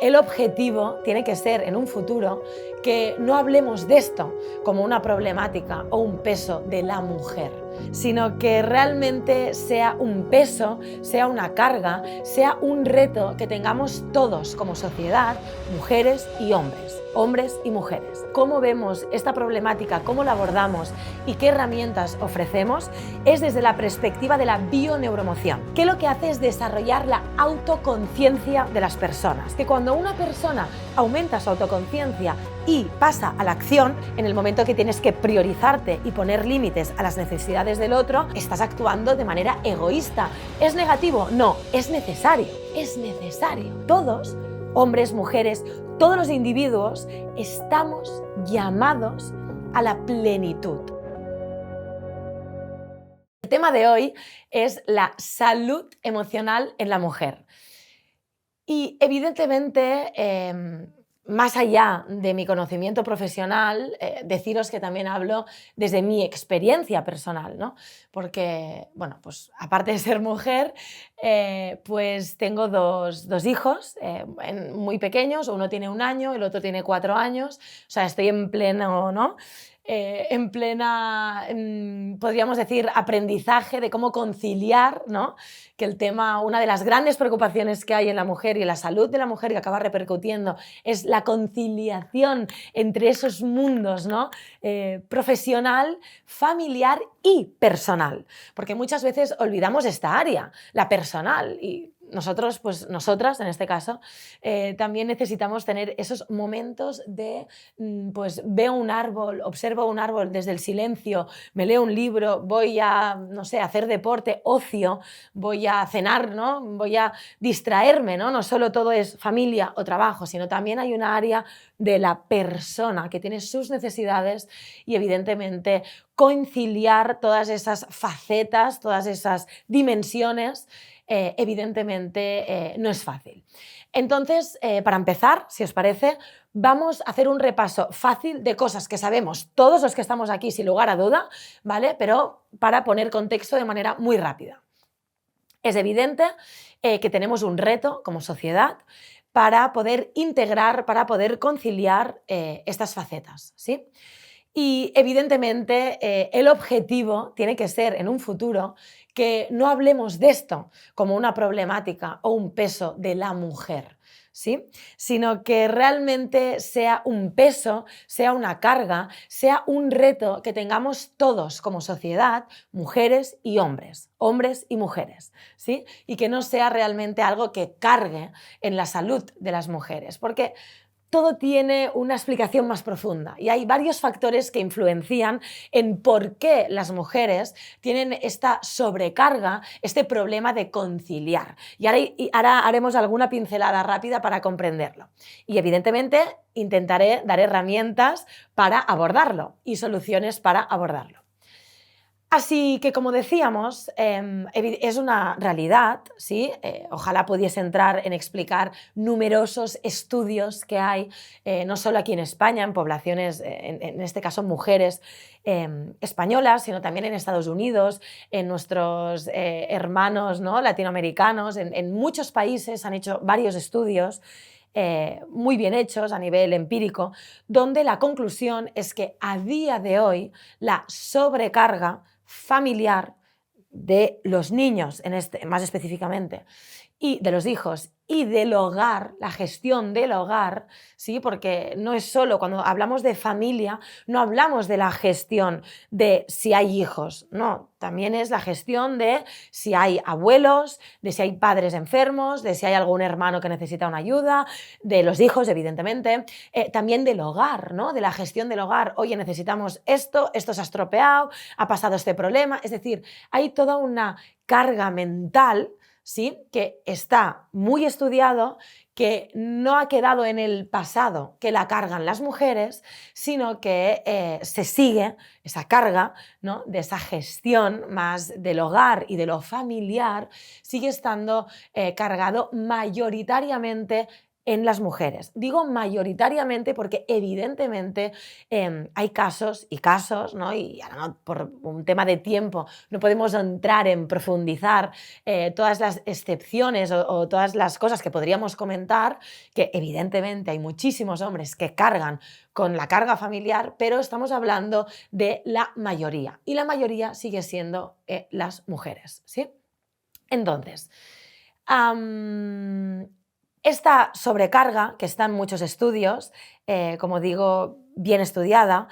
El objetivo tiene que ser en un futuro que no hablemos de esto como una problemática o un peso de la mujer, sino que realmente sea un peso, sea una carga, sea un reto que tengamos todos como sociedad, mujeres y hombres y mujeres. ¿Cómo vemos esta problemática, cómo la abordamos y qué herramientas ofrecemos? Es desde la perspectiva de la bioneuromoción, que lo que hace es desarrollar la autoconciencia de las personas, que cuando una persona aumenta su autoconciencia y pasa a la acción, en el momento que tienes que priorizarte y poner límites a las necesidades del otro, estás actuando de manera egoísta. ¿Es negativo? No, es necesario. Es necesario. Todos, hombres, mujeres, todos los individuos, estamos llamados a la plenitud. El tema de hoy es la salud emocional en la mujer. Y evidentemente, más allá de mi conocimiento profesional, deciros que también hablo desde mi experiencia personal, ¿no? Porque, bueno, pues aparte de ser mujer, pues tengo dos hijos muy pequeños, uno tiene 1 año, el otro tiene 4 años, o sea, estoy en pleno, ¿no? En plena, podríamos decir, aprendizaje de cómo conciliar, ¿no? Que el tema, una de las grandes preocupaciones que hay en la mujer y en la salud de la mujer que acaba repercutiendo es la conciliación entre esos mundos, ¿no? Profesional, familiar y personal, porque muchas veces olvidamos esta área, la personal, y nosotros, pues nosotras en este caso, también necesitamos tener esos momentos de, pues veo un árbol, observo un árbol desde el silencio, me leo un libro, voy a, no sé, hacer deporte, ocio, voy a cenar, ¿no? Voy a distraerme, ¿no? No solo todo es familia o trabajo, sino también hay una área de la persona que tiene sus necesidades y evidentemente conciliar todas esas facetas, todas esas dimensiones, evidentemente no es fácil. Entonces, para empezar, si os parece, vamos a hacer un repaso fácil de cosas que sabemos todos los que estamos aquí sin lugar a duda, ¿vale? Pero para poner contexto de manera muy rápida. Es evidente que tenemos un reto como sociedad para poder integrar, para poder conciliar estas facetas, ¿sí? Y evidentemente el objetivo tiene que ser en un futuro que no hablemos de esto como una problemática o un peso de la mujer, ¿sí? Sino que realmente sea un peso, sea una carga, sea un reto que tengamos todos como sociedad, mujeres y hombres y mujeres, ¿sí? Y que no sea realmente algo que cargue en la salud de las mujeres, porque todo tiene una explicación más profunda y hay varios factores que influencian en por qué las mujeres tienen esta sobrecarga, este problema de conciliar. Y ahora haremos alguna pincelada rápida para comprenderlo. Y evidentemente intentaré dar herramientas para abordarlo y soluciones para abordarlo. Así que, como decíamos, es una realidad, ¿sí? Ojalá pudiese entrar en explicar numerosos estudios que hay, no solo aquí en España, en poblaciones, en este caso mujeres españolas, sino también en Estados Unidos, en nuestros hermanos, ¿no? Latinoamericanos, en muchos países han hecho varios estudios muy bien hechos a nivel empírico, donde la conclusión es que a día de hoy la sobrecarga familiar de los niños, más específicamente, y de los hijos y del hogar, la gestión del hogar, ¿sí? Porque no es solo, cuando hablamos de familia, no hablamos de la gestión de si hay hijos, no, también es la gestión de si hay abuelos, de si hay padres enfermos, de si hay algún hermano que necesita una ayuda, de los hijos, evidentemente, también del hogar, ¿no? De la gestión del hogar. Oye, necesitamos esto se ha estropeado, ha pasado este problema, es decir, hay toda una carga mental, ¿sí? Que está muy estudiado, que no ha quedado en el pasado que la cargan las mujeres, sino que se sigue esa carga, ¿no? De esa gestión más del hogar y de lo familiar, sigue estando cargado mayoritariamente en las mujeres. Digo mayoritariamente porque evidentemente hay casos y casos, ¿no? Y ahora no, por un tema de tiempo no podemos entrar en profundizar todas las excepciones o todas las cosas que podríamos comentar, que evidentemente hay muchísimos hombres que cargan con la carga familiar, pero estamos hablando de la mayoría y la mayoría sigue siendo las mujeres, ¿sí? Entonces, esta sobrecarga, que está en muchos estudios, como digo, bien estudiada,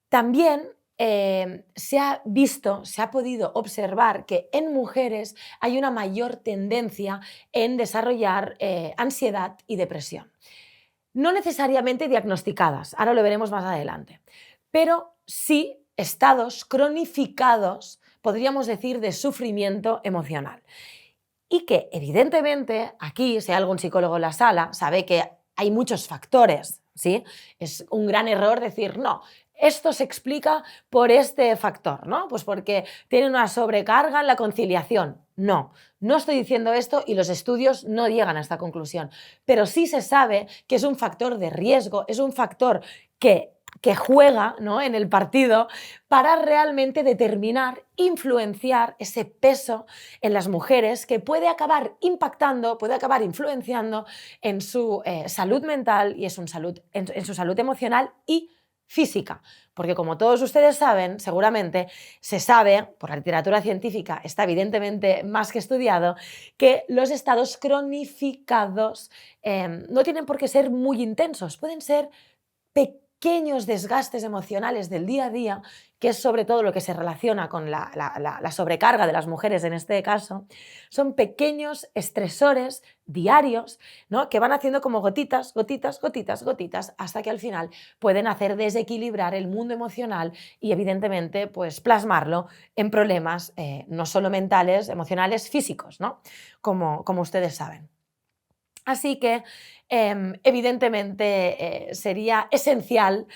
también se ha visto, se ha podido observar que en mujeres hay una mayor tendencia en desarrollar ansiedad y depresión. No necesariamente diagnosticadas, ahora lo veremos más adelante, pero sí estados cronificados, podríamos decir, de sufrimiento emocional. Y que evidentemente aquí, si hay algún psicólogo en la sala, sabe que hay muchos factores, ¿sí? Es un gran error decir, no, esto se explica por este factor, ¿no? Pues porque tiene una sobrecarga en la conciliación. No, no estoy diciendo esto y los estudios no llegan a esta conclusión, pero sí se sabe que es un factor de riesgo, es un factor que juega, ¿no?, en el partido para realmente determinar, influenciar ese peso en las mujeres que puede acabar impactando, puede acabar influenciando en su salud mental y en su salud emocional y física. Porque como todos ustedes saben, seguramente se sabe, por la literatura científica está evidentemente más que estudiado, que los estados cronificados no tienen por qué ser muy intensos, pueden ser pequeños desgastes emocionales del día a día, que es sobre todo lo que se relaciona con la sobrecarga de las mujeres en este caso, son pequeños estresores diarios, ¿no?, que van haciendo como gotitas, gotitas, gotitas, gotitas, hasta que al final pueden hacer desequilibrar el mundo emocional y evidentemente pues plasmarlo en problemas no solo mentales, emocionales, físicos, ¿no?, como ustedes saben. Así que, evidentemente, sería esencial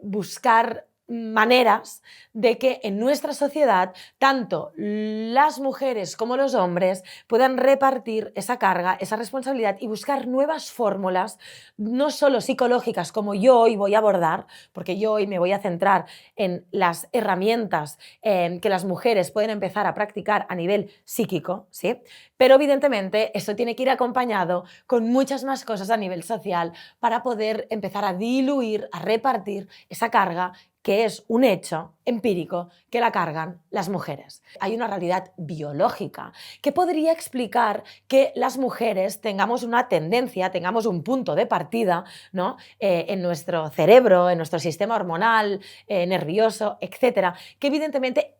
buscar maneras de que en nuestra sociedad tanto las mujeres como los hombres puedan repartir esa carga, esa responsabilidad y buscar nuevas fórmulas, no solo psicológicas como yo hoy voy a abordar, porque yo hoy me voy a centrar en las herramientas que las mujeres pueden empezar a practicar a nivel psíquico, ¿sí? Pero evidentemente esto tiene que ir acompañado con muchas más cosas a nivel social para poder empezar a diluir, a repartir esa carga que es un hecho empírico que la cargan las mujeres. Hay una realidad biológica que podría explicar que las mujeres tengamos una tendencia, tengamos un punto de partida, ¿no?, en nuestro cerebro, en nuestro sistema hormonal, nervioso, etcétera, que evidentemente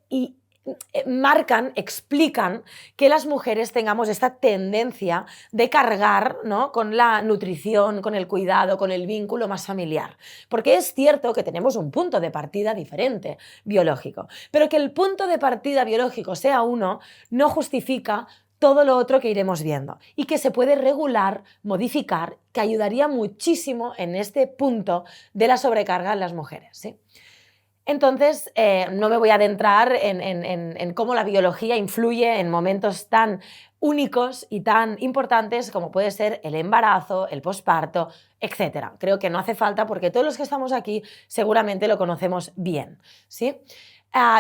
marcan, explican que las mujeres tengamos esta tendencia de cargar, ¿no?, con la nutrición, con el cuidado, con el vínculo más familiar. Porque es cierto que tenemos un punto de partida diferente, biológico, pero que el punto de partida biológico sea uno no justifica todo lo otro que iremos viendo y que se puede regular, modificar, que ayudaría muchísimo en este punto de la sobrecarga en las mujeres, ¿sí? Entonces, no me voy a adentrar en cómo la biología influye en momentos tan únicos y tan importantes como puede ser el embarazo, el posparto, etcétera. Creo que no hace falta porque todos los que estamos aquí seguramente lo conocemos bien, ¿sí?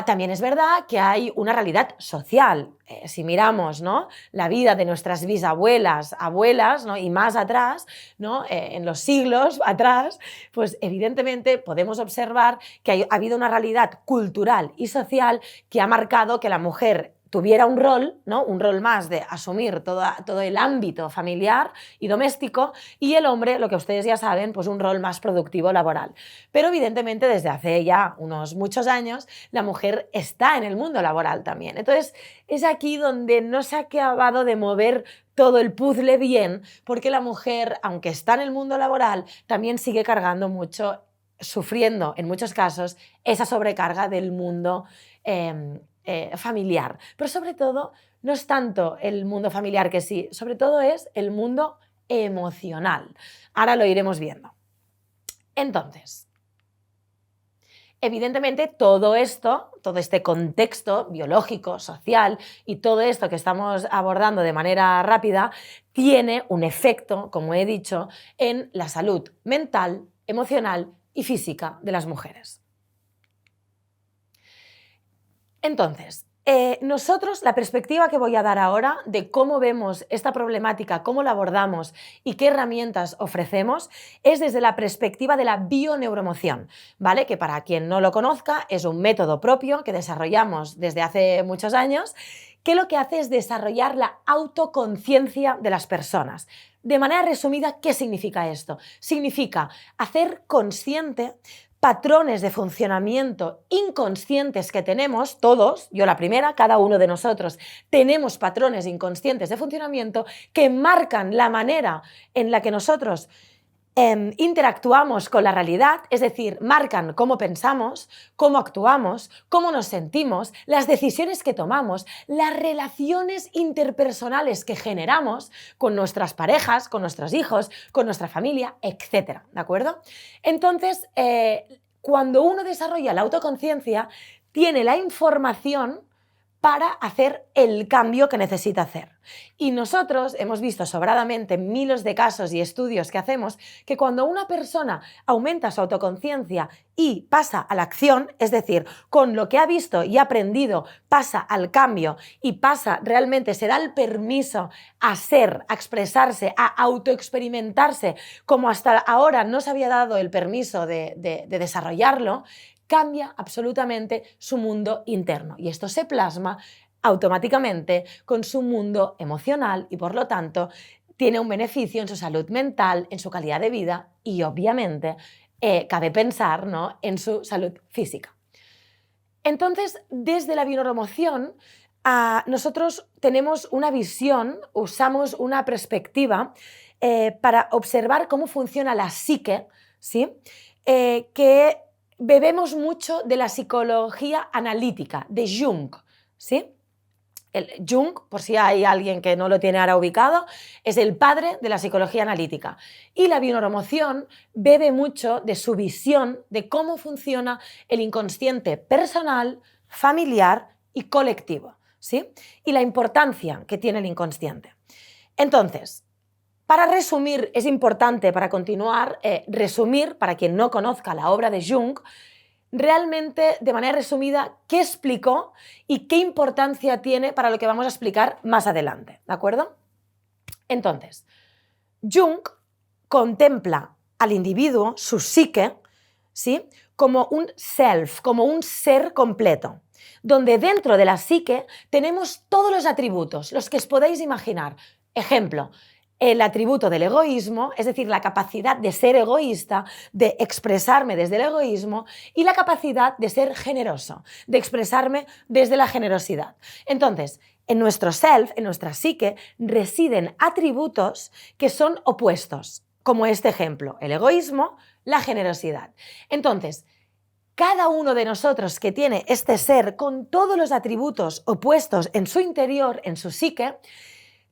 También es verdad que hay una realidad social. Si miramos, ¿no?, la vida de nuestras bisabuelas, abuelas, ¿no?, y más atrás, ¿no?, en los siglos atrás, pues evidentemente podemos observar que ha habido una realidad cultural y social que ha marcado que la mujer tuviera un rol, ¿no?, un rol más de asumir todo el ámbito familiar y doméstico, y el hombre, lo que ustedes ya saben, pues un rol más productivo laboral. Pero evidentemente desde hace ya unos muchos años la mujer está en el mundo laboral también. Entonces es aquí donde no se ha acabado de mover todo el puzzle bien, porque la mujer, aunque está en el mundo laboral, también sigue cargando mucho, sufriendo en muchos casos esa sobrecarga del mundo familiar. Pero sobre todo, no es tanto el mundo familiar que sí, sobre todo es el mundo emocional. Ahora lo iremos viendo. Entonces, Evidentemente, todo esto, todo este contexto biológico, social y todo esto que estamos abordando de manera rápida, tiene un efecto, como he dicho, en la salud mental, emocional y física de las mujeres. Entonces, nosotros, la perspectiva que voy a dar ahora de cómo vemos esta problemática, cómo la abordamos y qué herramientas ofrecemos, es desde la perspectiva de la bioneuromoción, ¿vale? Que para quien no lo conozca, es un método propio que desarrollamos desde hace muchos años, que lo que hace es desarrollar la autoconciencia de las personas. De manera resumida, ¿qué significa esto? Significa hacer consciente patrones de funcionamiento inconscientes que tenemos, todos, yo la primera, cada uno de nosotros, tenemos patrones inconscientes de funcionamiento que marcan la manera en la que nosotros interactuamos con la realidad, es decir, marcan cómo pensamos, cómo actuamos, cómo nos sentimos, las decisiones que tomamos, las relaciones interpersonales que generamos con nuestras parejas, con nuestros hijos, con nuestra familia, etc. ¿De acuerdo? Entonces, cuando uno desarrolla la autoconciencia, tiene la información para hacer el cambio que necesita hacer. Y nosotros hemos visto sobradamente en miles de casos y estudios que hacemos que cuando una persona aumenta su autoconciencia y pasa a la acción, es decir, con lo que ha visto y aprendido pasa al cambio y pasa realmente, se da el permiso a ser, a expresarse, a autoexperimentarse, como hasta ahora no se había dado el permiso de desarrollarlo, cambia absolutamente su mundo interno y esto se plasma automáticamente con su mundo emocional y por lo tanto tiene un beneficio en su salud mental, en su calidad de vida y obviamente cabe pensar, ¿no?, en su salud física. Entonces, desde la bioneuromoción, nosotros tenemos una visión, usamos una perspectiva para observar cómo funciona la psique, ¿sí? Que bebemos mucho de la psicología analítica, de Jung, ¿sí? Jung, por si hay alguien que no lo tiene ahora ubicado, es el padre de la psicología analítica. Y la bioneuromoción bebe mucho de su visión de cómo funciona el inconsciente personal, familiar y colectivo, ¿sí? Y la importancia que tiene el inconsciente. Entonces, para resumir, es importante para continuar, resumir, para quien no conozca la obra de Jung, realmente de manera resumida qué explicó y qué importancia tiene para lo que vamos a explicar más adelante, ¿de acuerdo? Entonces, Jung contempla al individuo, su psique, ¿sí?, como un self, como un ser completo, donde dentro de la psique tenemos todos los atributos, los que os podéis imaginar. Ejemplo, el atributo del egoísmo, es decir, la capacidad de ser egoísta, de expresarme desde el egoísmo y la capacidad de ser generoso, de expresarme desde la generosidad. Entonces, en nuestro self, en nuestra psique, residen atributos que son opuestos, como este ejemplo, el egoísmo, la generosidad. Entonces, cada uno de nosotros que tiene este ser con todos los atributos opuestos en su interior, en su psique,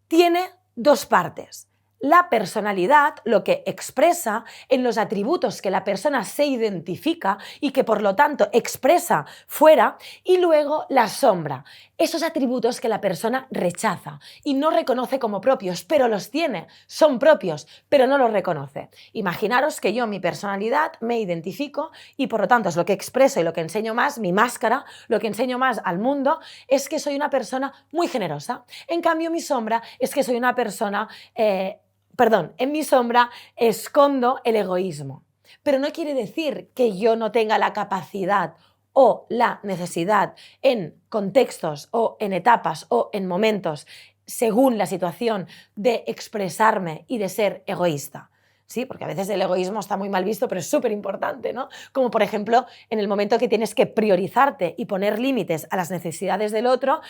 tiene dos partes. La personalidad, lo que expresa en los atributos que la persona se identifica y que por lo tanto expresa fuera, y luego la sombra, esos atributos que la persona rechaza y no reconoce como propios, pero los tiene, son propios, pero no los reconoce. Imaginaros que yo, mi personalidad, me identifico y por lo tanto es lo que expreso y lo que enseño más, mi máscara, lo que enseño más al mundo es que soy una persona muy generosa. En cambio, mi sombra es que soy una persona... en mi sombra escondo el egoísmo. Pero no quiere decir que yo no tenga la capacidad o la necesidad en contextos o en etapas o en momentos, según la situación, de expresarme y de ser egoísta. Sí, porque a veces el egoísmo está muy mal visto, pero es súper importante, ¿no? Como por ejemplo, en el momento que tienes que priorizarte y poner límites a las necesidades del otro,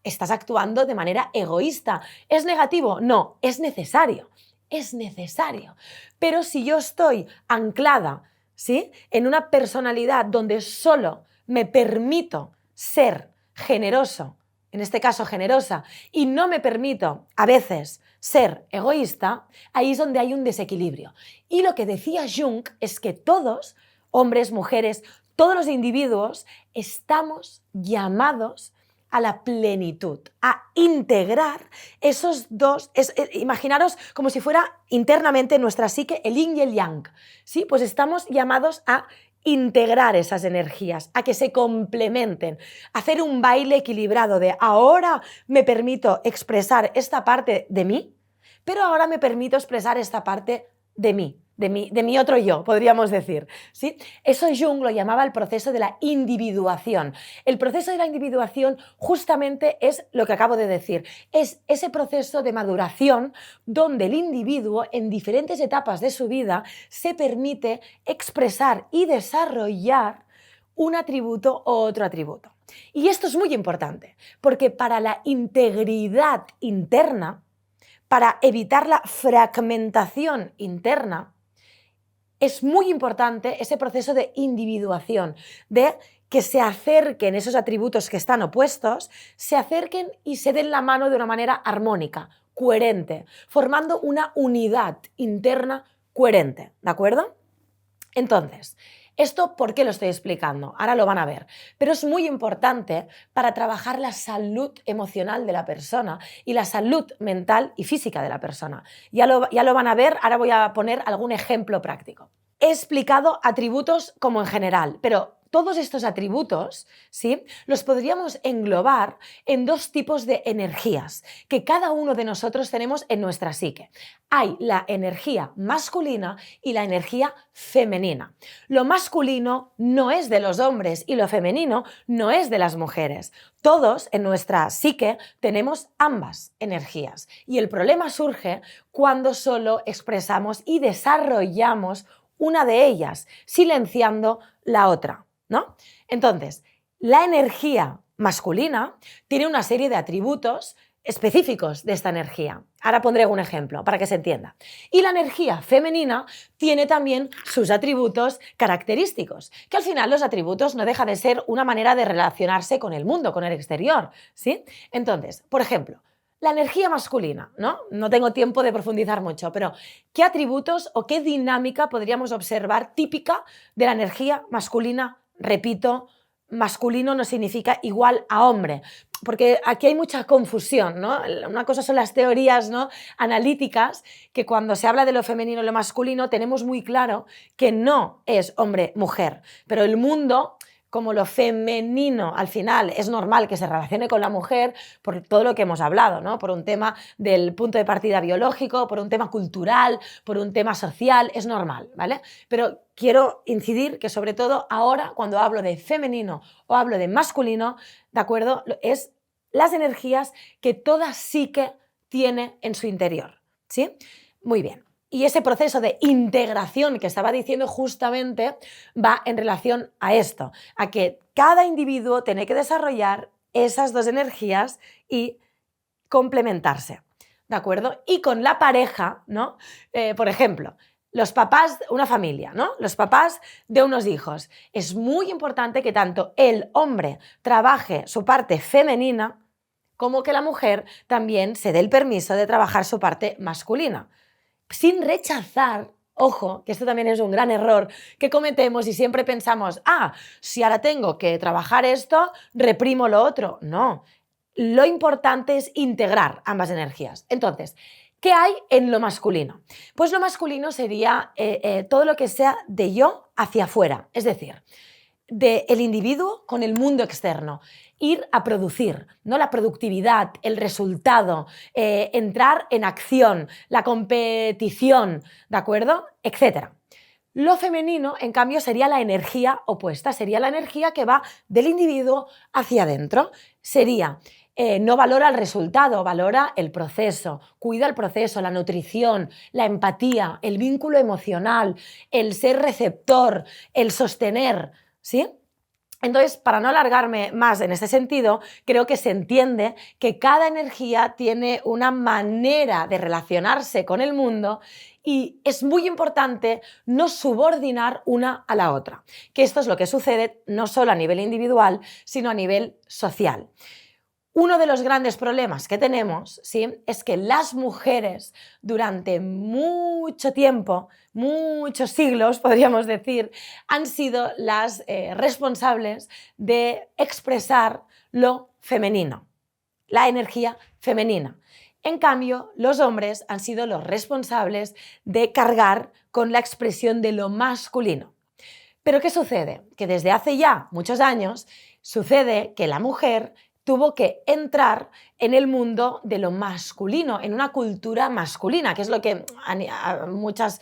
estás actuando de manera egoísta. ¿Es negativo? No, es necesario. Es necesario. Pero si yo estoy anclada, ¿sí?, en una personalidad donde solo me permito ser generoso, en este caso generosa, y no me permito a veces ser egoísta, ahí es donde hay un desequilibrio. Y lo que decía Jung es que todos, hombres, mujeres, todos los individuos estamos llamados a la plenitud, a integrar esos dos, imaginaros como si fuera internamente en nuestra psique el yin y el yang, ¿sí? Pues estamos llamados a integrar esas energías, a que se complementen, hacer un baile equilibrado de ahora me permito expresar esta parte de mí, pero ahora me permito expresar esta parte de mí. De mi otro yo, podríamos decir, ¿sí? Eso Jung lo llamaba el proceso de la individuación. El proceso de la individuación justamente es lo que acabo de decir, es ese proceso de maduración donde el individuo en diferentes etapas de su vida se permite expresar y desarrollar un atributo o otro atributo. Y esto es muy importante, porque para la integridad interna, para evitar la fragmentación interna, es muy importante ese proceso de individuación, de que se acerquen esos atributos que están opuestos, se acerquen y se den la mano de una manera armónica, coherente, formando una unidad interna coherente, ¿de acuerdo? Entonces, ¿esto por qué lo estoy explicando? Ahora lo van a ver. Pero es muy importante para trabajar la salud emocional de la persona y la salud mental y física de la persona. Ya lo van a ver, ahora voy a poner algún ejemplo práctico. He explicado atributos como en general, pero todos estos atributos, ¿sí?, los podríamos englobar en dos tipos de energías que cada uno de nosotros tenemos en nuestra psique. Hay la energía masculina y la energía femenina. Lo masculino no es de los hombres y lo femenino no es de las mujeres. Todos en nuestra psique tenemos ambas energías y el problema surge cuando solo expresamos y desarrollamos una de ellas, silenciando la otra, ¿no? Entonces, la energía masculina tiene una serie de atributos específicos de esta energía. Ahora pondré un ejemplo para que se entienda. Y la energía femenina tiene también sus atributos característicos, que al final los atributos no deja de ser una manera de relacionarse con el mundo, con el exterior, ¿sí? Entonces, por ejemplo, la energía masculina, ¿no? No tengo tiempo de profundizar mucho, pero ¿qué atributos o qué dinámica podríamos observar típica de la energía masculina? Repito, masculino no significa igual a hombre, porque aquí hay mucha confusión, ¿no? Una cosa son las teorías, ¿no?, analíticas, que cuando se habla de lo femenino y lo masculino tenemos muy claro que no es hombre-mujer, pero el mundo, como lo femenino al final es normal que se relacione con la mujer por todo lo que hemos hablado, ¿no? Por un tema del punto de partida biológico, por un tema cultural, por un tema social, es normal, ¿vale? Pero quiero incidir que sobre todo ahora cuando hablo de femenino o hablo de masculino, ¿de acuerdo?, es las energías que toda psique tiene en su interior, ¿sí? Muy bien. Y ese proceso de integración que estaba diciendo justamente va en relación a esto, a que cada individuo tiene que desarrollar esas dos energías y complementarse, ¿de acuerdo? Y con la pareja, ¿no? Por ejemplo, los papás, una familia, ¿no? Los papás de unos hijos. Es muy importante que tanto el hombre trabaje su parte femenina como que la mujer también se dé el permiso de trabajar su parte masculina, sin rechazar, ojo, que esto también es un gran error que cometemos y siempre pensamos, si ahora tengo que trabajar esto, reprimo lo otro. No, lo importante es integrar ambas energías. Entonces, ¿qué hay en lo masculino? Pues lo masculino sería todo lo que sea de yo hacia afuera, es decir, del individuo con el mundo externo, ir a producir, ¿no? La productividad, el resultado, entrar en acción, la competición, ¿de acuerdo?, etcétera. Lo femenino, en cambio, sería la energía opuesta, sería la energía que va del individuo hacia adentro, sería no valora el resultado, valora el proceso, cuida el proceso, la nutrición, la empatía, el vínculo emocional, el ser receptor, el sostener, ¿sí? Entonces, para no alargarme más en este sentido, creo que se entiende que cada energía tiene una manera de relacionarse con el mundo y es muy importante no subordinar una a la otra, que esto es lo que sucede no solo a nivel individual, sino a nivel social. Uno de los grandes problemas que tenemos, ¿sí?, es que las mujeres durante mucho tiempo, muchos siglos, podríamos decir, han sido las responsables de expresar lo femenino, la energía femenina. En cambio, los hombres han sido los responsables de cargar con la expresión de lo masculino. Pero ¿qué sucede? Que desde hace ya muchos años sucede que la mujer tuvo que entrar en el mundo de lo masculino, en una cultura masculina, que es lo que muchas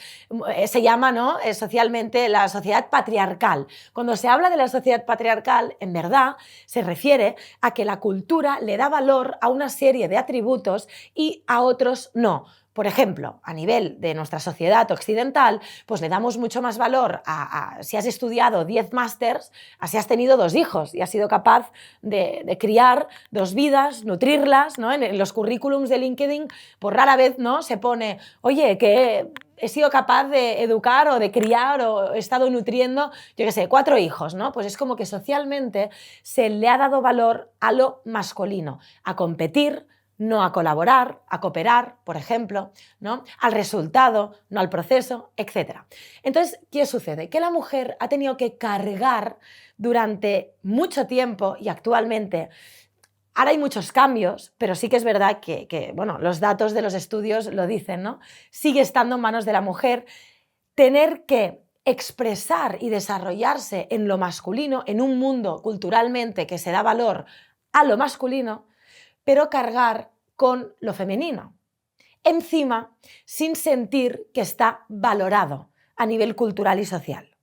se llama, ¿no?, socialmente la sociedad patriarcal. Cuando se habla de la sociedad patriarcal, en verdad se refiere a que la cultura le da valor a una serie de atributos y a otros no. Por ejemplo, a nivel de nuestra sociedad occidental, pues le damos mucho más valor a si has estudiado 10 másters, a si has tenido 2 hijos y has sido capaz de criar 2 vidas, nutrirlas, ¿no? En los currículums de LinkedIn, pues rara vez, ¿no?, se pone, oye, que he sido capaz de educar o de criar o he estado nutriendo, yo qué sé, 4 hijos, ¿no? Pues es como que socialmente se le ha dado valor a lo masculino, a competir, no a colaborar, a cooperar, por ejemplo, ¿no?, al resultado, no al proceso, etc. Entonces, ¿qué sucede? Que la mujer ha tenido que cargar durante mucho tiempo y actualmente, ahora hay muchos cambios, pero sí que es verdad que bueno, los datos de los estudios lo dicen, ¿no?, sigue estando en manos de la mujer tener que expresar y desarrollarse en lo masculino, en un mundo culturalmente que se da valor a lo masculino, pero cargar con lo femenino. Encima, sin sentir que está valorado a nivel cultural y social.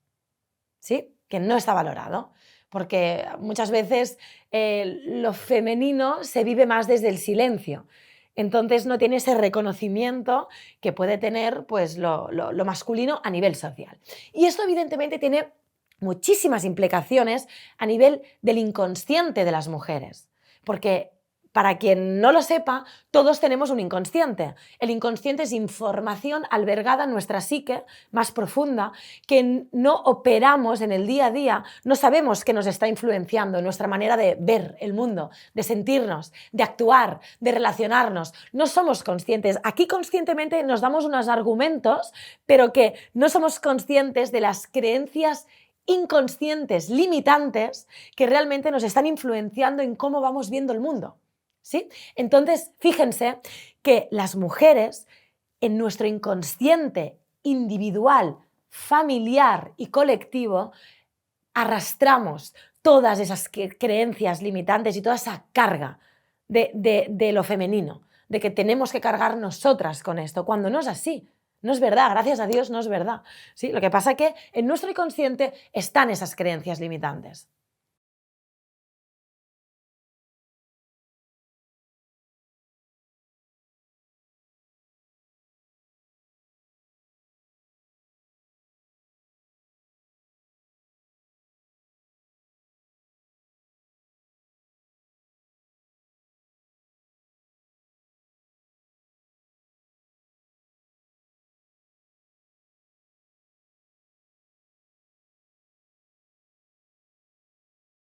¿Sí? Que no está valorado. Porque muchas veces lo femenino se vive más desde el silencio. Entonces no tiene ese reconocimiento que puede tener, pues, lo masculino a nivel social. Y esto evidentemente tiene muchísimas implicaciones a nivel del inconsciente de las mujeres. Porque, para quien no lo sepa, todos tenemos un inconsciente. El inconsciente es información albergada en nuestra psique más profunda que no operamos en el día a día, no sabemos qué nos está influenciando en nuestra manera de ver el mundo, de sentirnos, de actuar, de relacionarnos. No somos conscientes. Aquí conscientemente nos damos unos argumentos, pero que no somos conscientes de las creencias inconscientes, limitantes, que realmente nos están influenciando en cómo vamos viendo el mundo. ¿Sí? Entonces, fíjense que las mujeres, en nuestro inconsciente individual, familiar y colectivo, arrastramos todas esas creencias limitantes y toda esa carga de lo femenino, de que tenemos que cargar nosotras con esto, cuando no es así. No es verdad, gracias a Dios no es verdad. ¿Sí? Lo que pasa es que en nuestro inconsciente están esas creencias limitantes.